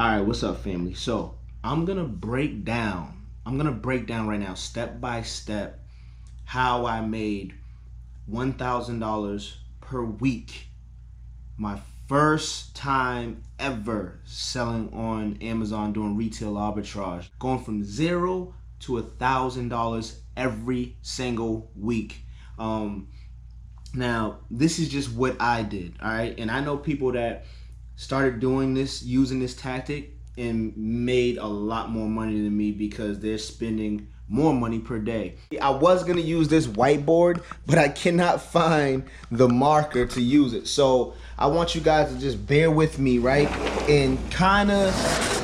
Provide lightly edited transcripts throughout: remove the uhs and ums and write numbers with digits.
All right, what's up, family? So I'm gonna break down right now, step by step, how I made $1,000 per week. My first time ever selling on Amazon doing retail arbitrage, going from $0 to $1,000 every single week. Now, this is just what I did, all right? And I know people that started doing this, using this tactic, and made a lot more money than me because they're spending more money per day. I was gonna use this whiteboard, but I cannot find the marker to use it. So I want you guys to just bear with me, right? And kind of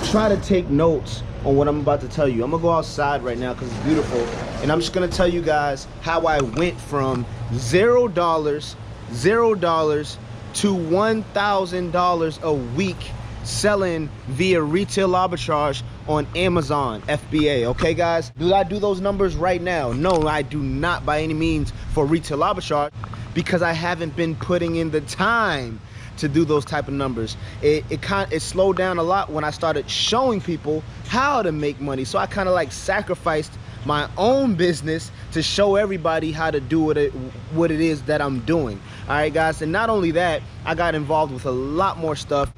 try to take notes on what I'm about to tell you. I'm gonna go outside right now because it's beautiful. And I'm just gonna tell you guys how I went from $0 to $1,000 a week selling via retail arbitrage on Amazon FBA. Okay, guys, do I do those numbers right now? No, I do not by any means for retail arbitrage, because I haven't been putting in the time to do those type of numbers. It slowed down a lot when I started showing people how to make money. So I kind of like sacrificed my own business to show everybody how to do what it is that I'm doing. All right, guys, and not only that, I got involved with a lot more stuff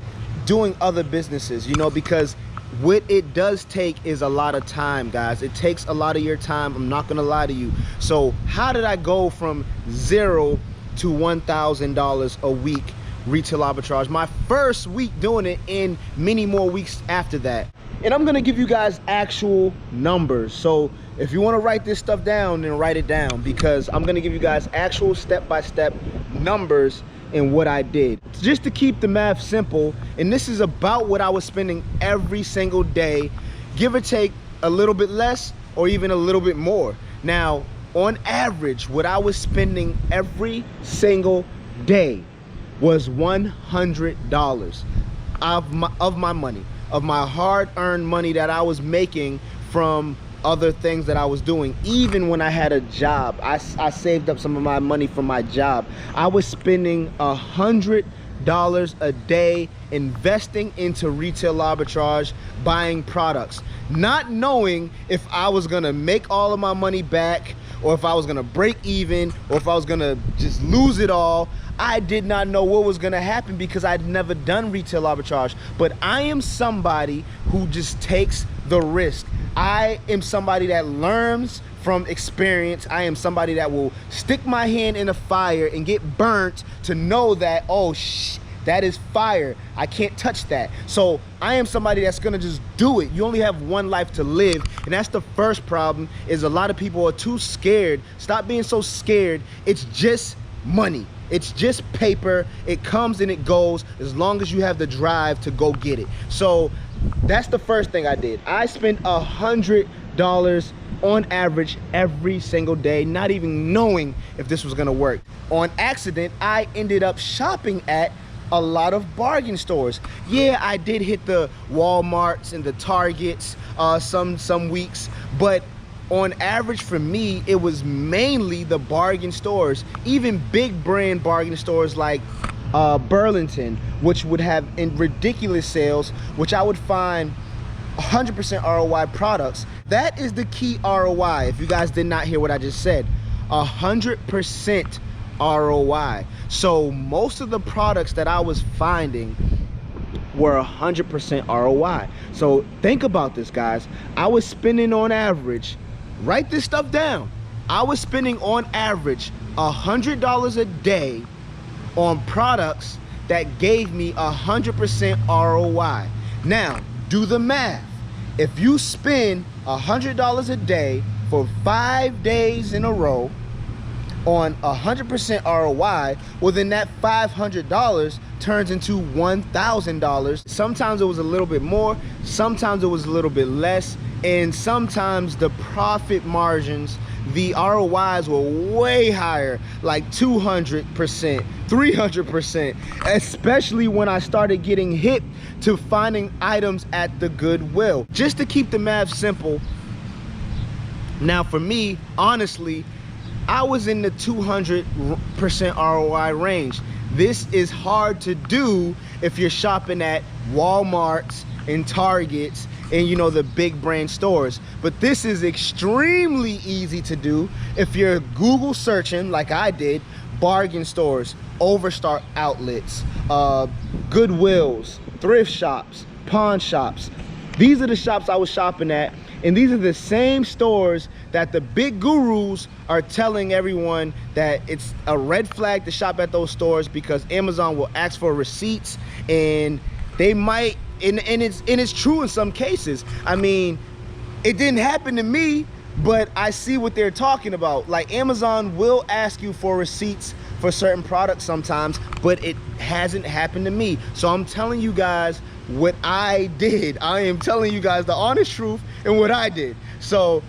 doing other businesses, you know, because what it does take is a lot of time, guys. It takes a lot of your time, I'm not gonna lie to you. So how did I go from $0 to $1,000 a week retail arbitrage? My first week doing it and many more weeks after that. And I'm gonna give you guys actual numbers. So if you wanna write this stuff down, then write it down, because I'm gonna give you guys actual step-by-step numbers and what I did. Just to keep the math simple, and this is about what I was spending every single day, give or take a little bit less or even a little bit more. Now, on average, what I was spending every single day was $100 of my money, of my hard-earned money that I was making from other things that I was doing. Even when I had a job, I saved up some of my money from my job. I was spending $100 a day investing into retail arbitrage, buying products, not knowing if I was gonna make all of my money back, or if I was gonna break even, or if I was gonna just lose it all. I did not know what was gonna happen because I'd never done retail arbitrage. But I am somebody who just takes the risk. I am somebody that learns from experience. I am somebody that will stick my hand in a fire and get burnt to know that, oh, that is fire. I can't touch that. So I am somebody that's gonna just do it. You only have one life to live, and that's the first problem, is a lot of people are too scared. Stop being so scared. It's just money. It's just paper. It comes and it goes as long as you have the drive to go get it. So that's the first thing I did. I spent $100 on average every single day, not even knowing if this was gonna work. On accident, I ended up shopping at a lot of bargain stores. Yeah, I did hit the Walmarts and the Targets some weeks, but on average for me, it was mainly the bargain stores, even big brand bargain stores like Burlington, which would have in ridiculous sales, which I would find 100% ROI products. That is the key ROI. If you guys did not hear what I just said, 100% ROI. So most of the products that I was finding were 100% ROI. So think about this, guys. I was spending on average, write this stuff down, I was spending on average $100 a day on products that gave me 100% ROI. Now, do the math. If you spend $100 a day for 5 days in a row on 100% ROI, well then that $500 turns into $1,000. Sometimes it was a little bit more, sometimes it was a little bit less, and sometimes the profit margins, the ROIs were way higher, like 200%, 300%, especially when I started getting hit to finding items at the Goodwill. Just to keep the math simple, now for me, honestly, I was in the 200% ROI range. This is hard to do if you're shopping at Walmarts and Targets and, you know, the big brand stores. But this is extremely easy to do if you're Google searching like I did, bargain stores, overstock outlets, Goodwills, thrift shops, pawn shops. These are the shops I was shopping at, and these are the same stores that the big gurus are telling everyone that it's a red flag to shop at those stores because Amazon will ask for receipts, and they might, and it's true in some cases. I mean, it didn't happen to me, but I see what they're talking about. Like, Amazon will ask you for receipts for certain products sometimes, but it hasn't happened to me. So I'm telling you guys what I did. I am telling you guys the honest truth and what I did. So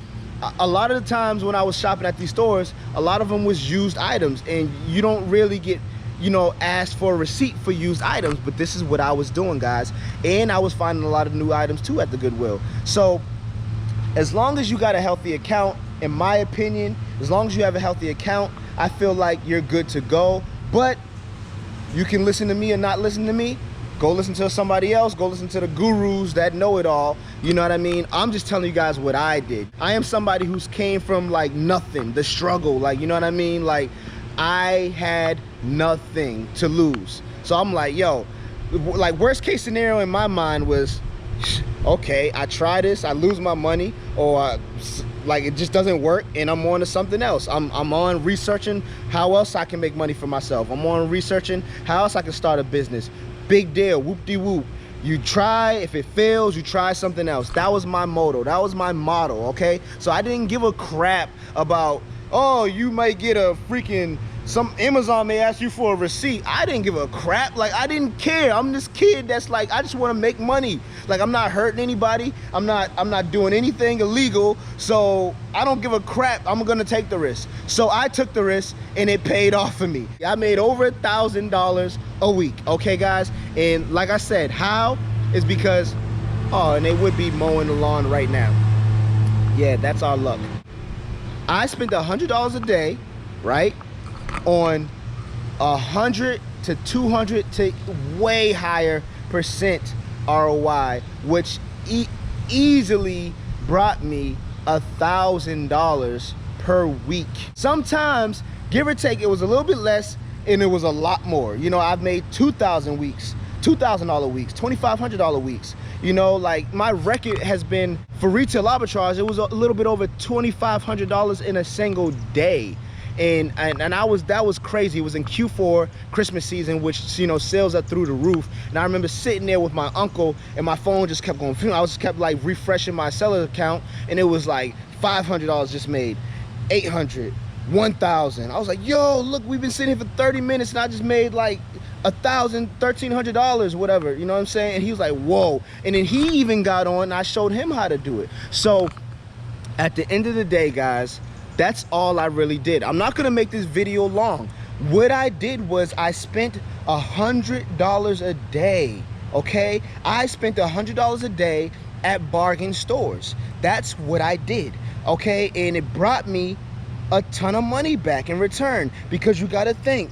a lot of the times when I was shopping at these stores, a lot of them was used items, and you don't really get, you know, asked for a receipt for used items. But this is what I was doing, guys, and I was finding a lot of new items too at the Goodwill. So as long as you got a healthy account, in my opinion, as long as you have a healthy account, I feel like you're good to go. But you can listen to me or not listen to me. Go listen to somebody else. Go listen to the gurus that know it all. You know what I mean? I'm just telling you guys what I did. I am somebody who's came from like nothing, the struggle, like, you know what I mean? Like, I had nothing to lose. So I'm like, yo, like, worst case scenario in my mind was, okay, I try this, I lose my money, or like it just doesn't work, and I'm on to something else. I'm on researching how else I can make money for myself. I'm on researching how else I can start a business. Big deal, whoop-de-whoop. You try, if it fails, you try something else. That was my motto, that was my motto, okay? So I didn't give a crap about, oh, you might get a freaking, some Amazon may ask you for a receipt. I didn't give a crap. Like, I didn't care. I'm this kid that's like, I just want to make money. Like, I'm not hurting anybody. I'm not doing anything illegal. So I don't give a crap. I'm gonna take the risk. So I took the risk, and it paid off for me. I made over $1,000 a week. Okay, guys. And like I said, how is because, oh, and they would be mowing the lawn right now. Yeah, that's our luck. I spent $100 a day, right, on 100 to 200 to way higher percent ROI, which easily brought me $1,000 per week. Sometimes, give or take, it was a little bit less and it was a lot more. You know, I've made $2,000 weeks, $2,000 weeks, $2,500 weeks. You know, like, my record has been for retail arbitrage, it was a little bit over $2,500 in a single day. And that was crazy. It was in Q4, Christmas season, which, you know, sales are through the roof. And I remember sitting there with my uncle, and my phone just kept going. I just kept like refreshing my seller account, and it was like $500 just made, $800, $1,000. I was like, yo, look, we've been sitting here for 30 minutes, and I just made like $1,000, $1,300, whatever. You know what I'm saying? And he was like, whoa. And then he even got on, and I showed him how to do it. So at the end of the day, guys, that's all I really did. I'm not gonna make this video long. What I did was I spent $100 a day, okay? I spent $100 a day at bargain stores. That's what I did, okay? And it brought me a ton of money back in return, because you gotta think,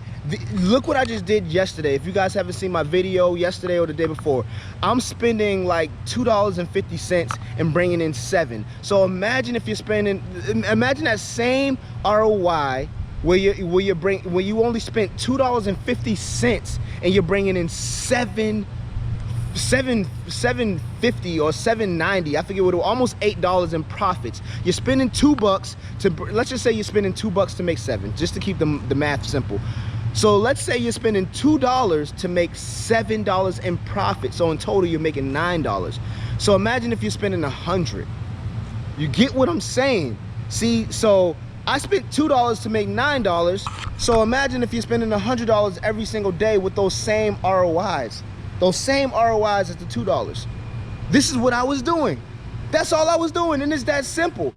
look what I just did yesterday. If you guys haven't seen my video yesterday or the day before, I'm spending like $2.50 and bringing in $7. So imagine if you're spending, imagine that same ROI where you only spent $2.50 and you're bringing in $7.50 or $7.90. I forget what it was, almost $8 in profits. You're spending $2 to, let's just say you're spending $2 to make $7, just to keep the math simple. So let's say you're spending $2 to make $7 in profit. So in total, you're making $9. So imagine if you're spending $100. You get what I'm saying? See, so I spent $2 to make $9. So imagine if you're spending $100 every single day with those same ROIs. Those same ROIs as the $2. This is what I was doing. That's all I was doing, and it's that simple.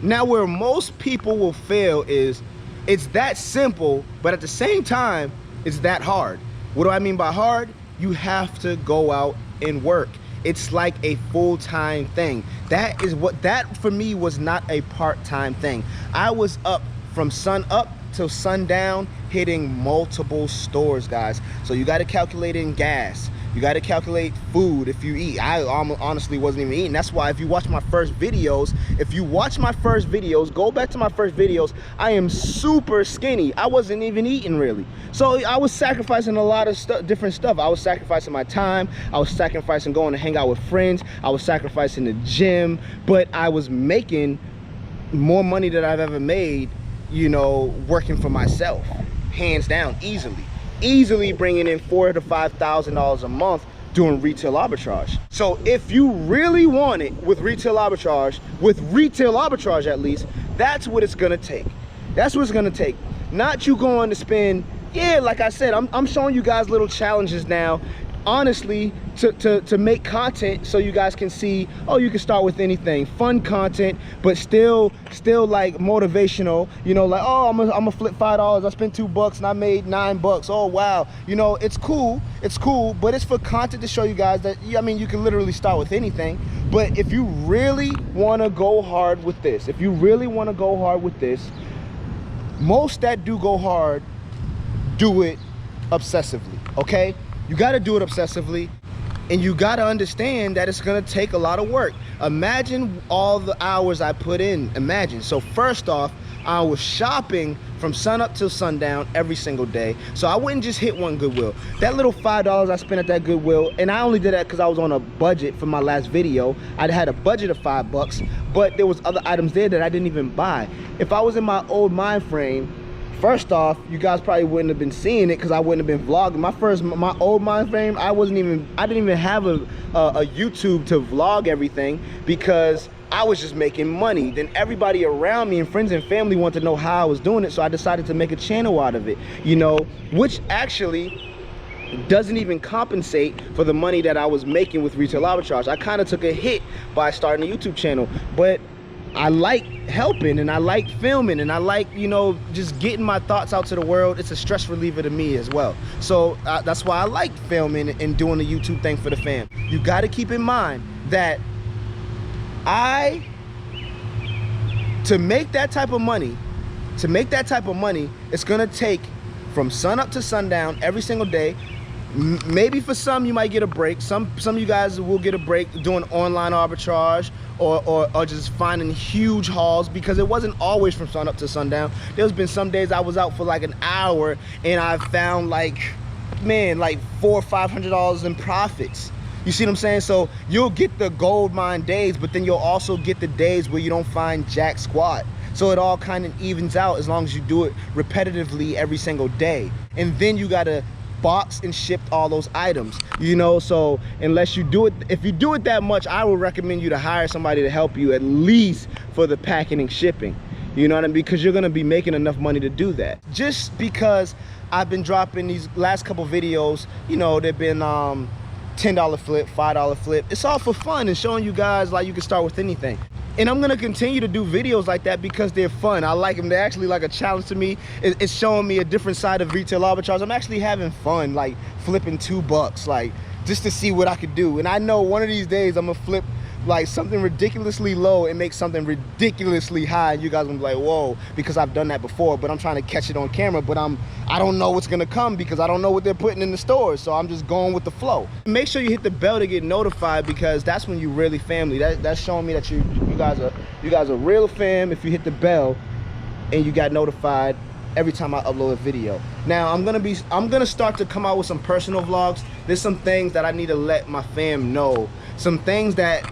Now, where most people will fail is, it's that simple, but at the same time, it's that hard. What do I mean by hard? You have to go out and work. It's like a full-time thing. That for me was not a part-time thing. I was up from sun up till sundown, hitting multiple stores, guys. So you got to calculate in gas. You got to calculate food if you eat. I honestly wasn't even eating. That's why if you watch my first videos, go back to my first videos, I am super skinny. I wasn't even eating really. So I was sacrificing a lot of different stuff. I was sacrificing my time. I was sacrificing going to hang out with friends. I was sacrificing the gym, but I was making more money than I've ever made, you know, working for myself, hands down, easily bringing in $4,000 to $5,000 a month doing retail arbitrage. So if you really want it with retail arbitrage at least, that's what it's gonna take. That's what it's gonna take. Not you going to spend, yeah, like I said, I'm showing you guys little challenges now, honestly, to make content so you guys can see, oh, you can start with anything, fun content, but still like motivational, you know, like, oh, I'm gonna flip $5, I spent $2 and I made $9. Oh wow, you know, it's cool, but it's for content to show you guys that, I mean, you can literally start with anything. But if you really want to go hard with this, most that do go hard do it obsessively, okay? You got to do it obsessively, and you got to understand that it's going to take a lot of work. Imagine all the hours I put in. Imagine. So first off, I was shopping from sun up till sundown every single day. So I wouldn't just hit one Goodwill. That little $5 I spent at that Goodwill, and I only did that because I was on a budget for my last video. I had a budget of $5, but there was other items there that I didn't even buy. If I was in my old mind frame, first off, you guys probably wouldn't have been seeing it because I wouldn't have been vlogging. My old mind frame, I didn't even have a YouTube to vlog everything because I was just making money. Then everybody around me and friends and family wanted to know how I was doing it, so I decided to make a channel out of it, you know, which actually doesn't even compensate for the money that I was making with retail arbitrage. I kind of took a hit by starting a YouTube channel, but I like helping and I like filming and I like, you know, just getting my thoughts out to the world. It's a stress reliever to me as well. So that's why I like filming and doing the YouTube thing for the fam. You got to keep in mind that to make that type of money, it's gonna take from sun up to sundown every single day. Maybe for some you might get a break. Some of you guys will get a break doing online arbitrage or just finding huge hauls, because it wasn't always from sun up to sundown. There's been some days I was out for like an hour and I found like, man, like $400 or $500 in profits. You see what I'm saying? So you'll get the gold mine days, but then you'll also get the days where you don't find jack squat. So it all kind of evens out as long as you do it repetitively every single day. And then you gotta box and ship all those items, you know. So unless you do it, if you do it that much, I would recommend you to hire somebody to help you at least for the packing and shipping. You know what I mean? Because you're gonna be making enough money to do that. Just because I've been dropping these last couple videos, you know, they've been $10 flip, $5 flip. It's all for fun and showing you guys like you can start with anything. And I'm gonna continue to do videos like that because they're fun. I like them. They're actually like a challenge to me. It's showing me a different side of retail arbitrage. I'm actually having fun, like flipping $2, like just to see what I could do. And I know one of these days I'm gonna flip like something ridiculously low and make something ridiculously high, and you guys gonna be like, whoa, because I've done that before, but I'm trying to catch it on camera, but I don't know what's gonna come because I don't know what they're putting in the stores, so I'm just going with the flow. Make sure you hit the bell to get notified, because that's when you really family. That's showing me that you guys are real fam if you hit the bell and you got notified every time I upload a video. Now I'm gonna start to come out with some personal vlogs. There's some things that I need to let my fam know, some things that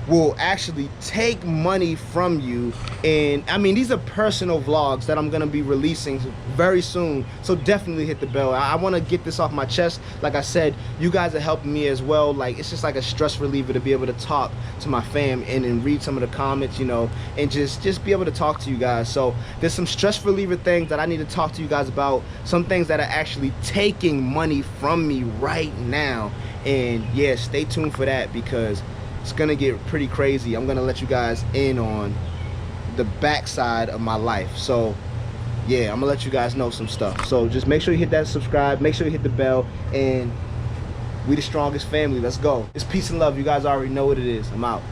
will actually take money from you. And I mean, these are personal vlogs that I'm gonna be releasing very soon, so definitely hit the bell. I want to get this off my chest. Like I said, you guys are helping me as well. Like, it's just like a stress reliever to be able to talk to my fam and read some of the comments, you know, and just be able to talk to you guys. So there's some stress reliever things that I need to talk to you guys about, some things that are actually taking money from me right now. And yeah, stay tuned for that, because it's gonna get pretty crazy. I'm gonna let you guys in on the backside of my life. So yeah, I'm gonna let you guys know some stuff. So just make sure you hit that subscribe, make sure you hit the bell, and we the strongest family. Let's go. It's peace and love. You guys already know what it is. I'm out.